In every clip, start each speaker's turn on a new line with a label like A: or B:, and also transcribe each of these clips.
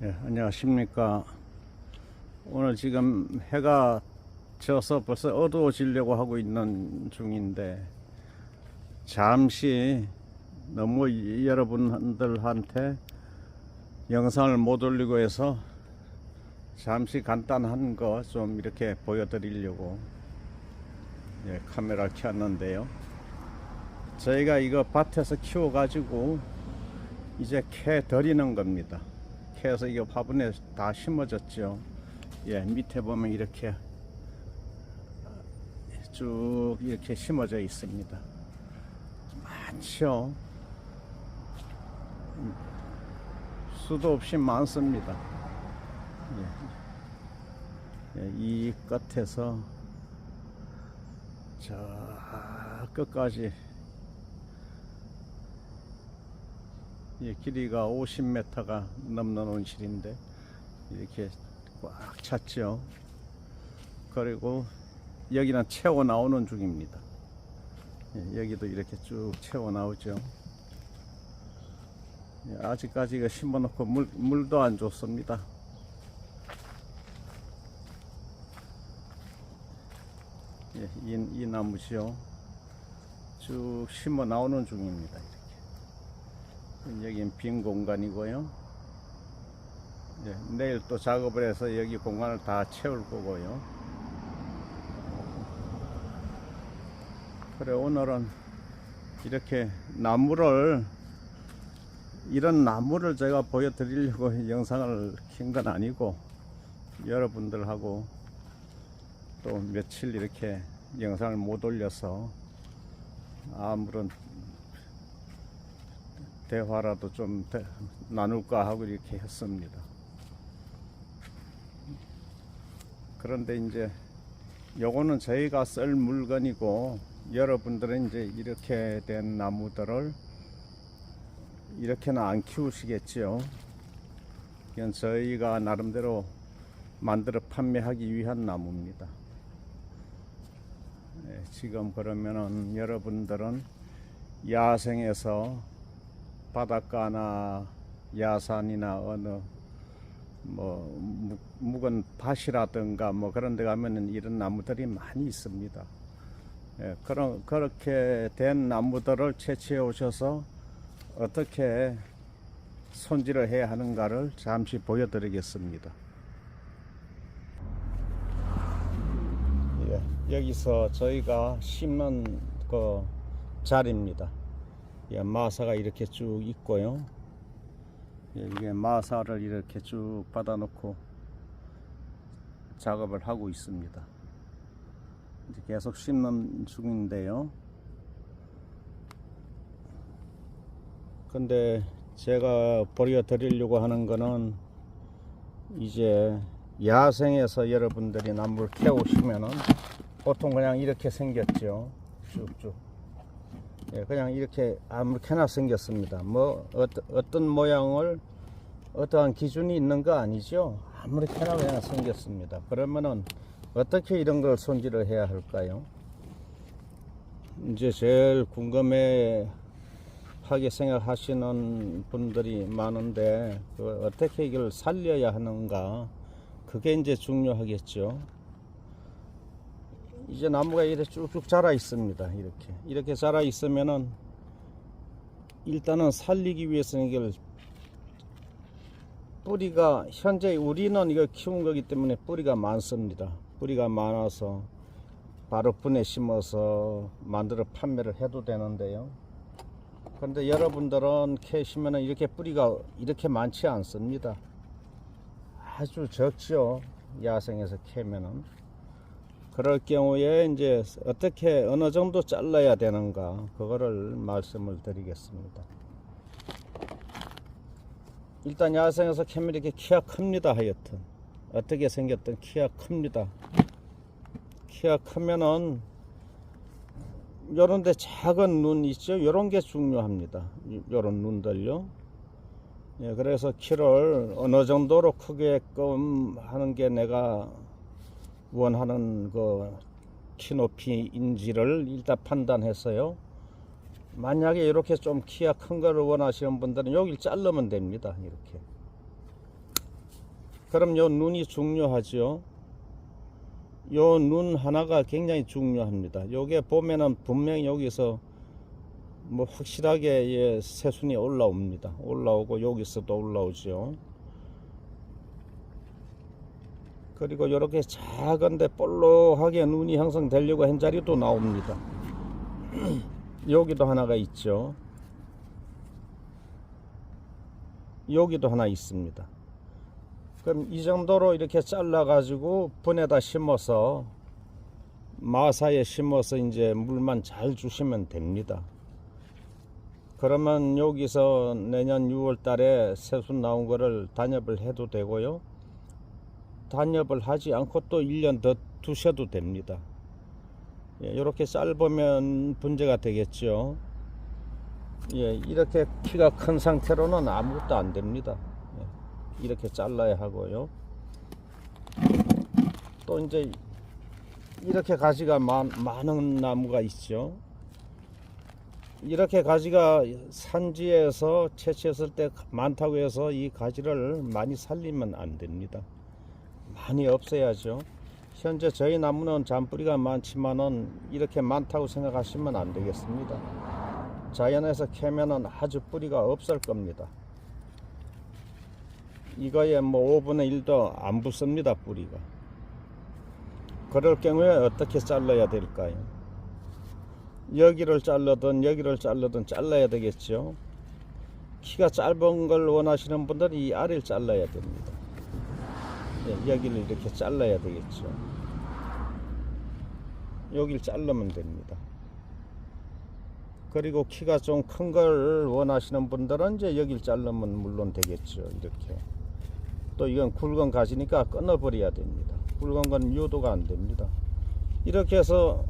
A: 안녕하십니까. 오늘 지금 해가 져서 벌써 어두워지려고 하고 있는 중인데, 잠시 너무 여러분들한테 영상을 못 올리고 해서 잠시 간단한 거 좀 이렇게 보여드리려고 카메라 켰는데요. 저희가 이거 밭에서 키워 가지고 이제 캐 드리는 겁니다. 캐서 이거 화분에 다 심어졌죠. 밑에 보면 이렇게 쭉 이렇게 심어져 있습니다. 많죠. 수도 없이 많습니다. 이 끝에서 저 끝까지 길이가 50m가 넘는 온실인데 이렇게 꽉 찼죠. 그리고 여기는 채워 나오는 중입니다. 여기도 이렇게 쭉 채워 나오죠. 아직까지 이거 심어 놓고 물도 안 줬습니다. 이 나무죠. 쭉 심어 나오는 중입니다. 여긴 빈 공간이고요. 내일 또 작업을 해서 여기 공간을 다 채울 거고요. 그래, 오늘은 이렇게 이런 나무를 제가 보여드리려고 영상을 킨 건 아니고, 여러분들하고 또 며칠 이렇게 영상을 못 올려서 아무런 대화라도 좀 나눌까 하고 이렇게 했습니다. 그런데 이제 요거는 저희가 쓸 물건이고, 여러분들은 이제 이렇게 된 나무들을 이렇게는 안 키우시겠죠. 이건 저희가 나름대로 만들어 판매하기 위한 나무입니다. 지금 그러면은 여러분들은 야생에서 바닷가나 야산이나 어느 묵은 밭이라든가 그런 데 가면은 이런 나무들이 많이 있습니다. 그렇게 된 나무들을 채취해 오셔서 어떻게 손질을 해야 하는가를 잠시 보여드리겠습니다. 여기서 저희가 심는 그 자리입니다. 마사가 이렇게 쭉 있고요. 이게 마사를 이렇게 쭉 받아 놓고 작업을 하고 있습니다. 이제 계속 심는 중인데요. 근데 제가 보여드리려고 하는 거는, 이제 야생에서 여러분들이 나무를 캐오시면은 보통 그냥 이렇게 생겼죠. 쭉쭉. 그냥 이렇게 아무렇게나 생겼습니다. 어떤 모양을 어떠한 기준이 있는 거 아니죠. 아무렇게나 그냥 생겼습니다. 그러면은 어떻게 이런 걸 손질을 해야 할까요? 이제 제일 궁금해 하게 생각하시는 분들이 많은데, 어떻게 이걸 살려야 하는가, 그게 이제 중요하겠죠. 이제 나무가 이렇게 쭉쭉 자라 있습니다. 이렇게 자라 있으면은, 일단은 살리기 위해서는 이걸 뿌리가, 현재 우리는 이걸 키운 거기 때문에 뿌리가 많습니다. 뿌리가 많아서 바로 분에 심어서 만들어 판매를 해도 되는데요. 그런데 여러분들은 캐시면은 이렇게 뿌리가 이렇게 많지 않습니다. 아주 적죠. 야생에서 캐면은. 그럴 경우에 이제 어떻게 어느 정도 잘라야 되는가, 그거를 말씀을 드리겠습니다. 일단 야생에서 캐면 이렇게 키가 큽니다. 하여튼 어떻게 생겼든 키가 큽니다. 키가 크면은 요런데 작은 눈 있죠. 요런 게 중요합니다. 요런 눈들요. 그래서 키를 어느 정도로 크게끔 하는 게 내가 원하는 그 키 높이인지를 일단 판단했어요. 만약에 이렇게 좀 키가 큰 거를 원하시는 분들은 여기를 자르면 됩니다. 이렇게 그럼 요 눈이 중요하죠. 요 눈 하나가 굉장히 중요합니다. 요게 보면은 분명히 여기서 뭐 확실하게 예, 새순이 올라옵니다. 올라오고 여기서도 올라오죠. 그리고 이렇게 작은데 볼록하게 눈이 형성되려고 한 자리도 나옵니다. 여기도 하나가 있죠. 여기도 하나 있습니다. 그럼 이 정도로 이렇게 잘라 가지고 분에다 심어서 마사에 심어서 이제 물만 잘 주시면 됩니다. 그러면 여기서 내년 6월 달에 새순 나온 거를 단엽을 해도 되고요. 단엽을 하지 않고 또 1년 더 두셔도 됩니다. 예, 이렇게 짧으면 분재가 되겠죠. 예, 이렇게 키가 큰 상태로는 아무것도 안 됩니다. 예, 이렇게 잘라야 하고요. 또 이제 이렇게 가지가 많은 나무가 있죠. 이렇게 가지가 산지에서 채취했을 때 많다고 해서 이 가지를 많이 살리면 안 됩니다. 많이 없애야죠. 현재 저희 나무는 잔뿌리가 많지만은 이렇게 많다고 생각하시면 안 되겠습니다. 자연에서 캐면은 아주 뿌리가 없을 겁니다. 이거에 뭐 5분의 1도 안 붙습니다. 뿌리가. 그럴 경우에 어떻게 잘라야 될까요? 여기를 잘라든 여기를 잘라든 잘라야 되겠죠. 키가 짧은 걸 원하시는 분들은 이 아래를 잘라야 됩니다. 네, 여기를 이렇게 잘라야 되겠죠. 여기를 자르면 됩니다. 그리고 키가 좀 큰 걸 원하시는 분들은 이제 여기를 자르면 물론 되겠죠. 이렇게. 또 이건 굵은 가지니까 끊어버려야 됩니다. 굵은 건 유도가 안 됩니다. 이렇게 해서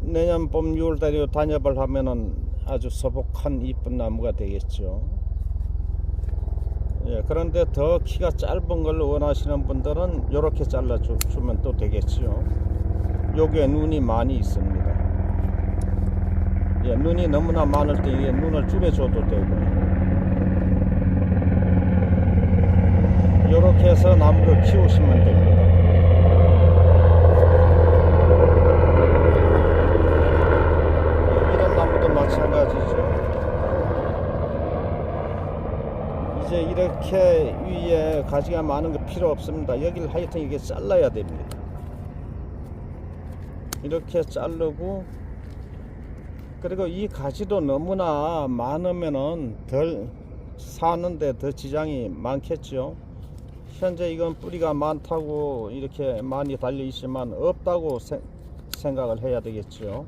A: 내년 봄 6월달에 단엽을 하면은 아주 소복한 이쁜 나무가 되겠죠. 예, 그런데 더 키가 짧은 걸 원하시는 분들은 이렇게 잘라 주면 또 되겠죠. 여기에 눈이 많이 있습니다. 예, 눈이 너무나 많을 때 이게 눈을 줄여줘도 되고, 이렇게 해서 나무를 키우시면 됩니다. 이런 나무도 마찬가지죠. 이제 이렇게 위에 가지가 많은 거 필요 없습니다. 여기를 하여튼 이게 잘라야 됩니다. 이렇게 자르고, 그리고 이 가지도 너무나 많으면은 덜 사는데 더 지장이 많겠죠. 현재 이건 뿌리가 많다고 이렇게 많이 달려 있지만 없다고 생각을 해야 되겠죠.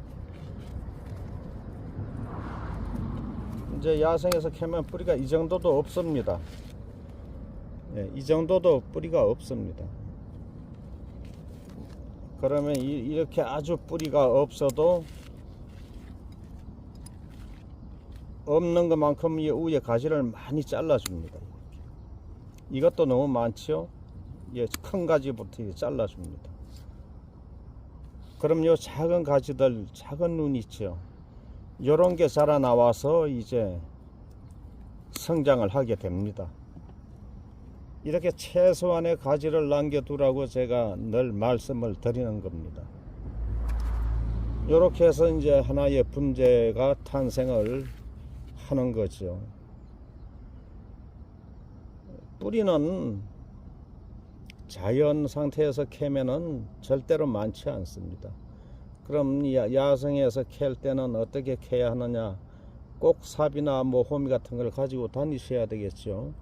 A: 이제 야생에서 캐면 뿌리가 이 정도도 없습니다. 예, 이 정도도 뿌리가 없습니다. 그러면 이렇게 아주 뿌리가 없어도 없는 것만큼 이 위에 가지를 많이 잘라줍니다. 이것도 너무 많죠. 예, 큰 가지부터 잘라줍니다. 그럼 요 작은 가지들, 작은 눈 있죠. 요런 게 자라나와서 이제 성장을 하게 됩니다. 이렇게 최소한의 가지를 남겨두라고 제가 늘 말씀을 드리는 겁니다. 이렇게 해서 이제 하나의 분재가 탄생을 하는 거죠. 뿌리는 자연 상태에서 캐면은 절대로 많지 않습니다. 그럼 야생에서 캘 때는 어떻게 캐야 하느냐? 꼭 삽이나 뭐 호미 같은 걸 가지고 다니셔야 되겠죠.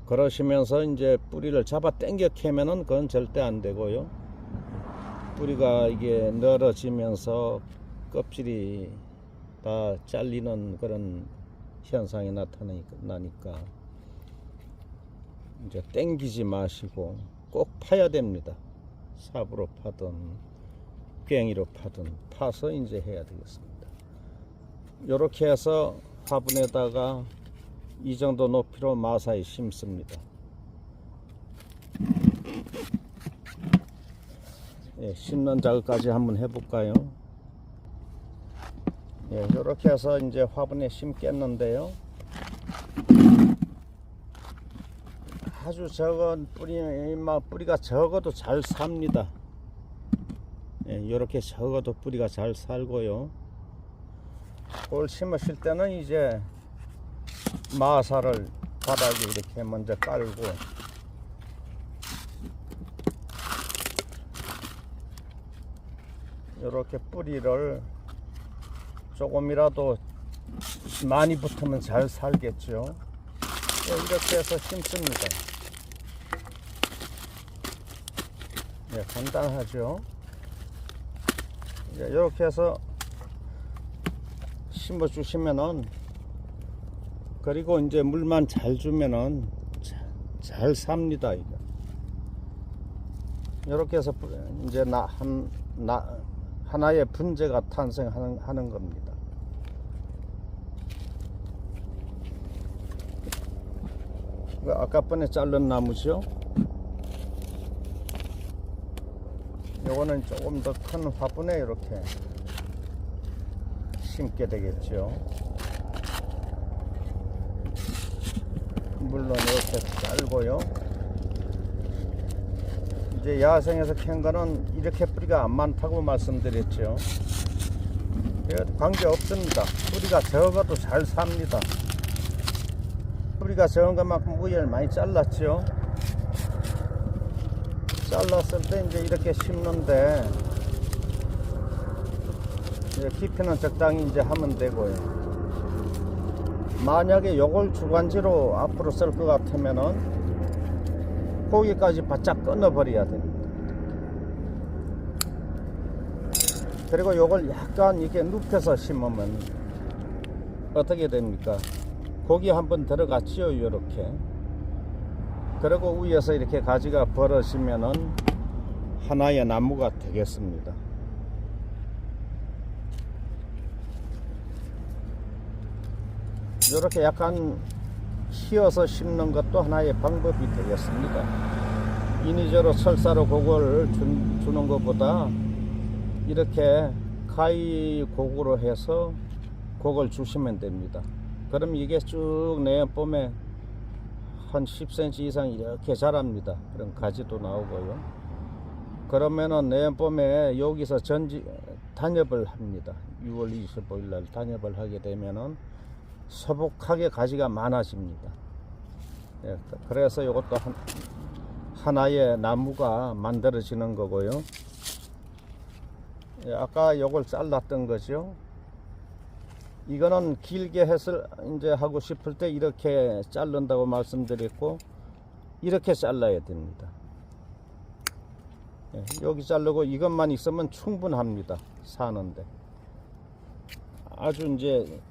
A: 그러시면서 이제 뿌리를 잡아 당겨 캐면은 그건 절대 안 되고요. 뿌리가 이게 늘어지면서 껍질이 다 잘리는 그런 현상이 나타나니까 이제 당기지 마시고 꼭 파야 됩니다. 삽으로 파든 괭이로 파든 파서 이제 해야 되겠습니다. 이렇게 해서 화분에다가 이 정도 높이로 마사에 심습니다. 예, 심는 작업까지 한번 해볼까요? 예, 이렇게 해서 이제 화분에 심겠는데요. 아주 적은 뿌리가 적어도 잘 삽니다. 이렇게 적어도 뿌리가 잘 살고요. 그걸 심으실 때는 이제 마사를 바닥에 이렇게 먼저 깔고, 이렇게 뿌리를 조금이라도 많이 붙으면 잘 살겠죠. 이렇게 해서 심습니다. 간단하죠. 이렇게 해서 심어 주시면은, 그리고 이제 물만 잘 주면은 잘 삽니다. 이거. 이렇게 해서 이제 하나의 분재가 탄생하는 겁니다. 아까 번에 자른 나무죠. 요거는 조금 더 큰 화분에 이렇게 심게 되겠죠. 물론 이렇게 짤고요. 이제 야생에서 캔 거는 이렇게 뿌리가 안 많다고 말씀드렸죠. 관계 없습니다. 뿌리가 적어도 잘 삽니다. 뿌리가 적은 것만큼 우열을 많이 잘랐죠. 잘랐을 때 이제 이렇게 심는데, 이제 깊이는 적당히 이제 하면 되고요. 만약에 요걸 주관지로 앞으로 쓸 것 같으면은 거기까지 바짝 끊어버려야 됩니다. 그리고 요걸 약간 이렇게 눕혀서 심으면 어떻게 됩니까? 고기 한번 들어갔지요, 요렇게. 그리고 위에서 이렇게 가지가 벌어지면은 하나의 나무가 되겠습니다. 요렇게 약간 휘어서 심는 것도 하나의 방법이 되겠습니다. 인위적으로 철사로 곡을 주는 것보다 이렇게 가위 곡으로 해서 곡을 주시면 됩니다. 그럼 이게 쭉 내봄에 한 10cm 이상 이렇게 자랍니다. 그럼 가지도 나오고요. 그러면은 내봄에 여기서 단엽을 합니다. 6월 25일 날 단엽을 하게 되면은 소복하게 가지가 많아집니다. 그래서 이것도 하나의 나무가 만들어지는 거고요. 아까 요걸 잘랐던 거죠. 이거는 길게 해서 이제 하고 싶을 때 이렇게 자른다고 말씀드렸고, 이렇게 잘라야 됩니다. 여기 자르고 이것만 있으면 충분합니다. 사는데. 아주 이제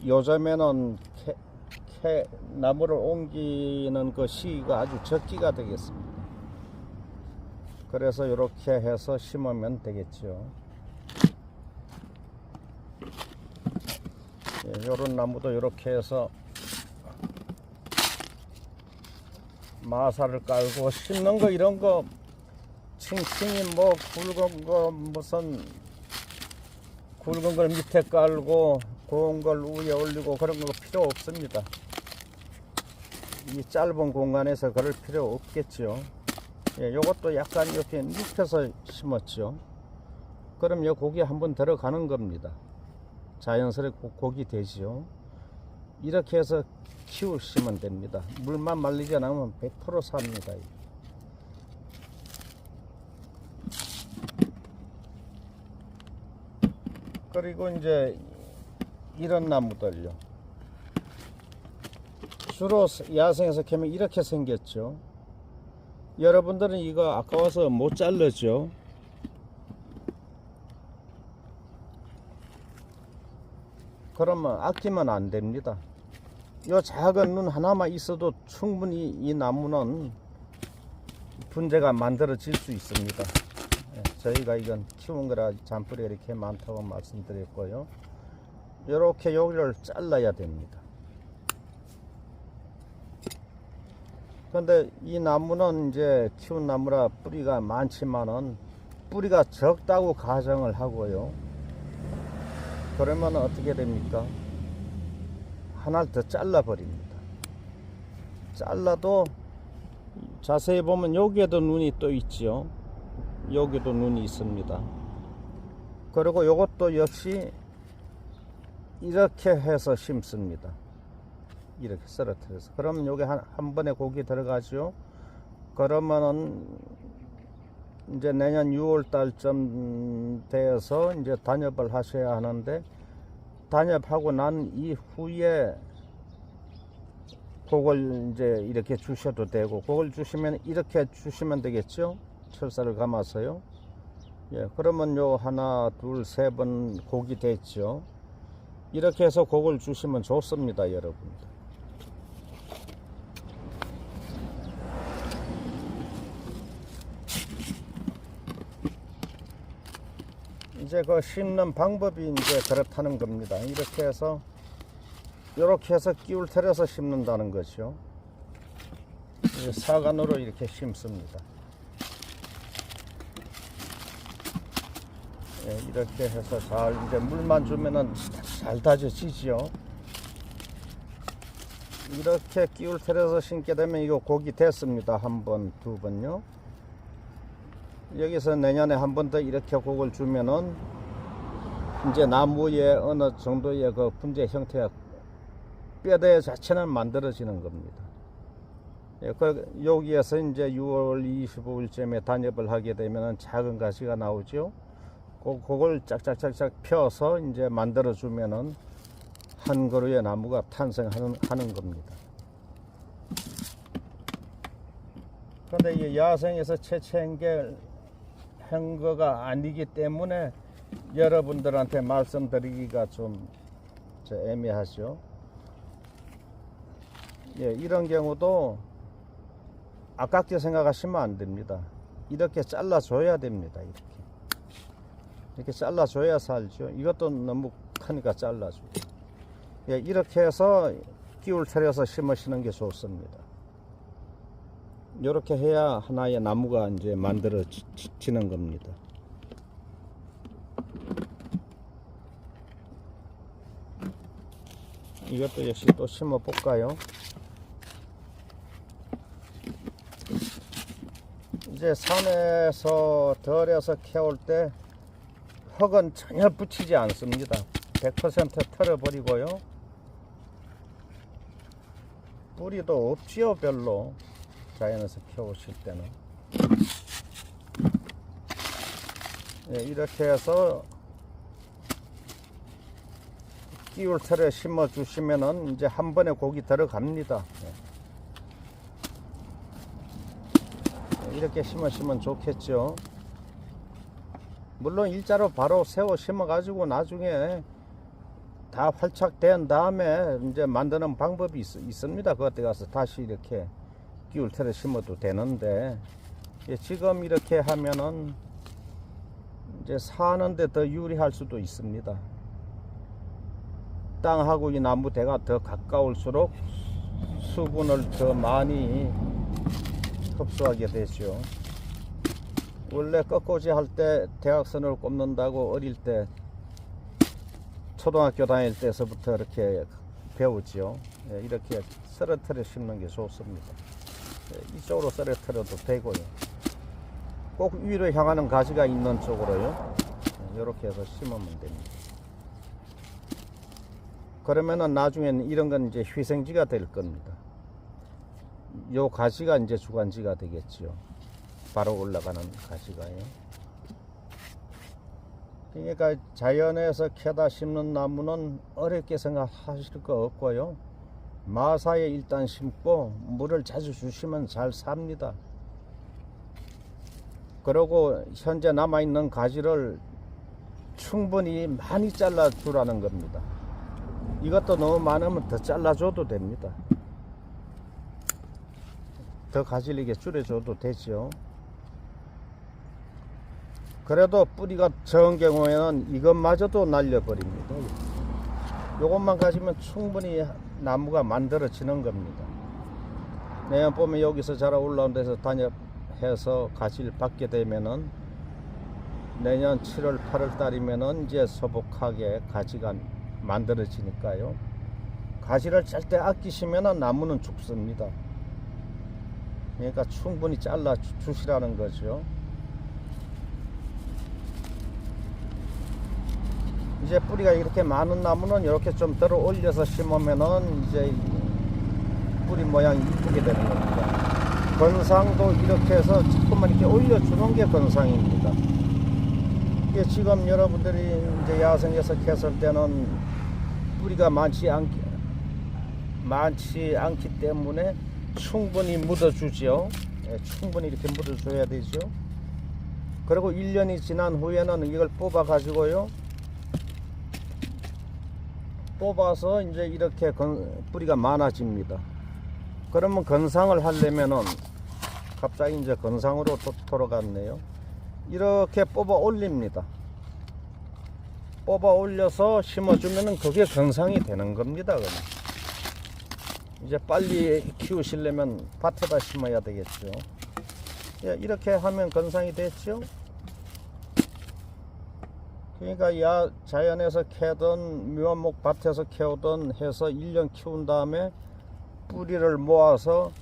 A: 요즘에는 나무를 옮기는 그 시기가 아주 적기가 되겠습니다. 그래서 이렇게 해서 심으면 되겠죠. 요런 나무도 이렇게 해서 마사를 깔고, 심는 거 이런 거 층층이 뭐 굵은 거 무슨 굵은 걸 밑에 깔고 고운 걸 위에 올리고 그런 거 필요 없습니다. 이 짧은 공간에서 그럴 필요 없겠죠. 요것도 약간 이렇게 눕혀서 심었죠. 그럼 요 고기 한번 들어가는 겁니다. 자연스럽게 고기 되지요. 이렇게 해서 키우시면 됩니다. 물만 말리지 않으면 100% 삽니다. 그리고 이제 이런 나무들요. 주로 야생에서 캐면 이렇게 생겼죠. 여러분들은 이거 아까워서 못 자르죠. 그러면 아끼면 안 됩니다. 요 작은 눈 하나만 있어도 충분히 이 나무는 분재가 만들어질 수 있습니다. 저희가 이건 키운 거라 잔뿌리가 이렇게 많다고 말씀드렸고요. 이렇게 여기를 잘라야 됩니다. 근데 이 나무는 이제 키운 나무라 뿌리가 많지만은 뿌리가 적다고 가정을 하고요. 그러면 어떻게 됩니까? 하나를 더 잘라 버립니다. 잘라도 자세히 보면 여기에도 눈이 또 있지요. 여기도 눈이 있습니다. 그리고 이것도 역시 이렇게 해서 심습니다. 이렇게 썰어뜨려서. 그러면 여기 한 번에 고기 들어가죠. 그러면은 이제 내년 6월 달쯤 되어서 이제 단엽을 하셔야 하는데, 단엽하고 난 이후에 그걸 이제 이렇게 주셔도 되고, 그걸 주시면 이렇게 주시면 되겠죠. 철사를 감아서요. 예, 그러면 요 하나, 둘, 세 번 고기 됐죠. 이렇게 해서 그걸 주시면 좋습니다, 여러분들. 이제 그 심는 방법이 이제 그렇다는 겁니다. 이렇게 해서 끼울 ter여서 심는다는 거죠. 사간으로 이렇게 심습니다. 예, 이렇게 해서 잘 이제 물만 주면은 잘 다져지지요. 이렇게 끼울 ter여서 심게 되면 이거 고기 됐습니다. 한 번, 두 번요. 여기서 내년에 한 번 더 이렇게 곡을 주면은 이제 나무의 어느 정도의 그 분재 형태가 뼈대 자체는 만들어지는 겁니다. 예, 여기에서 이제 6월 25일쯤에 단엽을 하게 되면은 작은 가지가 나오죠. 그걸 짝짝짝짝 펴서 이제 만들어 주면은 한 그루의 나무가 탄생하는 겁니다. 그런데 이 야생에서 채취한 게 한 거가 아니기 때문에 여러분들한테 말씀드리기가 좀 애매하죠. 예, 이런 경우도 아깝게 생각하시면 안 됩니다. 이렇게 잘라줘야 됩니다. 이렇게 잘라줘야 살죠. 이것도 너무 크니까 잘라줘. 예, 이렇게 해서 끼울 ter여서 심으시는 게 좋습니다. 이렇게 해야 하나의 나무가 이제 만들어지는 겁니다. 이것도 역시 또 심어 볼까요? 이제 산에서 덜에서 캐올 때 흙은 전혀 붙이지 않습니다. 100% 털어버리고요. 뿌리도 없지요, 별로. 자연에서 키우실 때는. 예, 이렇게 해서 끼울 ter에 심어 주시면은 이제 한 번에 고기 들어갑니다. 예. 이렇게 심으시면 좋겠죠. 물론 일자로 바로 세워 심어 가지고 나중에 다 활착된 다음에 이제 만드는 방법이 있습니다. 그때 가서 다시 이렇게 끼울 ter에 심어도 되는데, 예, 지금 이렇게 하면은 이제 사는데 더 유리할 수도 있습니다. 땅하고 이 나무 대가 더 가까울수록 수분을 더 많이 흡수하게 되죠. 원래 꺾꽂이 할 때 대각선을 꼽는다고 어릴 때 초등학교 다닐 때서부터 이렇게 배우지요. 예, 이렇게 썰어터려 심는 게 좋습니다. 이쪽으로 썰어터려도 되고요. 꼭 위로 향하는 가지가 있는 쪽으로요. 이렇게 해서 심으면 됩니다. 그러면은 나중에는 이런 건 이제 희생지가 될 겁니다. 요 가지가 이제 주관지가 되겠지요. 바로 올라가는 가지가요. 그러니까 자연에서 캐다 심는 나무는 어렵게 생각하실 거 없고요. 마사에 일단 심고 물을 자주 주시면 잘 삽니다. 그리고 현재 남아있는 가지를 충분히 많이 잘라 주라는 겁니다. 이것도 너무 많으면 더 잘라줘도 됩니다. 더 가질리게 줄여줘도 되죠. 그래도 뿌리가 적은 경우에는 이것마저도 날려버립니다. 요것만 가지면 충분히 나무가 만들어지는 겁니다. 내년 봄에 여기서 자라 올라온 데서 단엽해서 가지를 받게 되면은 내년 7월 8월 달이면은 이제 소복하게 가지가 만들어지니까요. 가지를 절대 아끼시면은 나무는 죽습니다. 그러니까 충분히 잘라 주시라는 거죠. 이제 뿌리가 이렇게 많은 나무는 이렇게 좀 들어 올려서 심으면은 이제 뿌리 모양이 이쁘게 되는 겁니다. 건상도 이렇게 해서 조금만 이렇게 올려주는 게 건상입니다. 이게 지금 여러분들이 이제 야생에서 캐을 때는 뿌리가 많지 않기 때문에 충분히 묻어주죠. 예, 충분히 이렇게 묻어줘야 되죠. 그리고 1년이 지난 후에는 이걸 뽑아 가지고요, 뽑아서 이제 이렇게 뿌리가 많아집니다. 그러면 건상을 하려면은 갑자기 이제 건상으로 또 돌아갔네요. 이렇게 뽑아 올립니다. 뽑아 올려서 심어주면은 그게 건상이 되는 겁니다. 그냥. 이제 빨리 키우시려면 밭에다 심어야 되겠죠. 예, 이렇게 하면 건상이 됐죠. 그러니까 자연에서 캐던 묘목 밭에서 캐오던 해서 1년 키운 다음에 뿌리를 모아서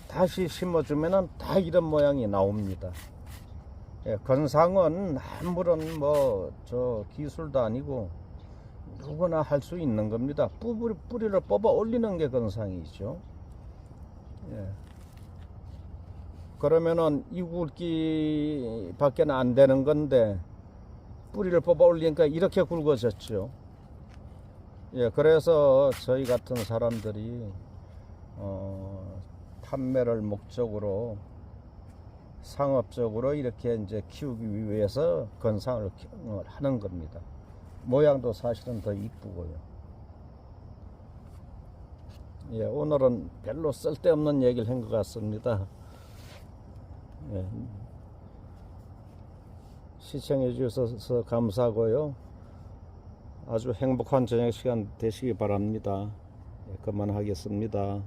A: 다시 심어주면은 다 이런 모양이 나옵니다. 예, 건상은 아무런 기술도 아니고 누구나 할 수 있는 겁니다. 뿌리를 뽑아 올리는 게 건상이죠. 예. 그러면은 이굵기 밖에는 안 되는 건데 뿌리를 뽑아 올리니까 이렇게 굵어졌죠. 예, 그래서 저희 같은 사람들이 판매를 목적으로 상업적으로 이렇게 이제 키우기 위해서 건상을 하는 겁니다. 모양도 사실은 더 이쁘고요. 예, 오늘은 별로 쓸데없는 얘기를 한 것 같습니다. 예, 시청해 주셔서 감사하고요. 아주 행복한 저녁 시간 되시기 바랍니다. 예, 그만하겠습니다.